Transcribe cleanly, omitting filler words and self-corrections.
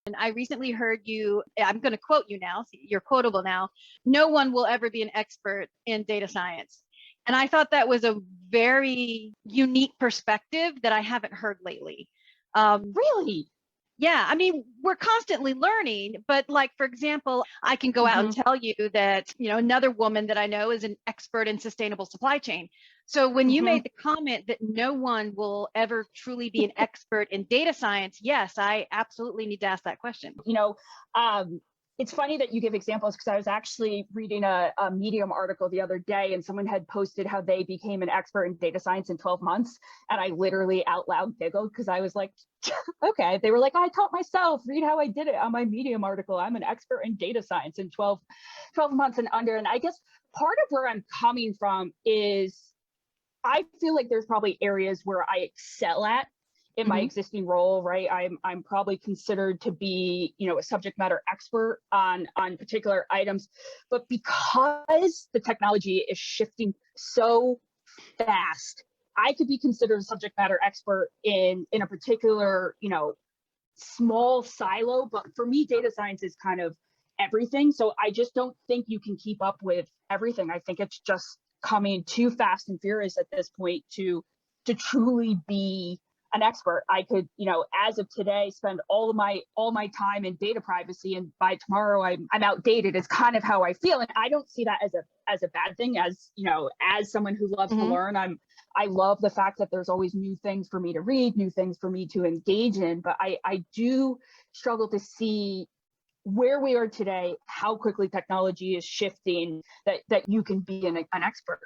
And I recently heard you, I'm going to quote you now, so you're quotable now, no one will ever be an expert in data science. And I thought that was a very unique perspective that I haven't heard lately. Really? Yeah, I mean, we're constantly learning, but like, for example, I can go out and tell you that, another woman that I know is an expert in sustainable supply chain. So when you made the comment that no one will ever truly be an expert in data science, yes, I absolutely need to ask that question. It's funny that you give examples because I was actually reading a Medium article the other day, and someone had posted how they became an expert in data science in 12 months. And I literally out loud giggled because I was like, okay. They were like, I taught myself, read how I did it on my Medium article. I'm an expert in data science in 12 months and under. And I guess part of where I'm coming from is I feel like there's probably areas where I excel at in my existing role, right? I'm probably considered to be, a subject matter expert on particular items, but because the technology is shifting so fast, I could be considered a subject matter expert in a particular, small silo. But for me, data science is kind of everything. So I just don't think you can keep up with everything. I think it's just coming too fast and furious at this point to truly be an expert. I could, as of today, spend all my time in data privacy, and by tomorrow I'm outdated. Is kind of how I feel, and I don't see that as a bad thing. As as someone who loves to learn, I love the fact that there's always new things for me to read, new things for me to engage in. But I do struggle to see where we are today, how quickly technology is shifting, that you can be an expert.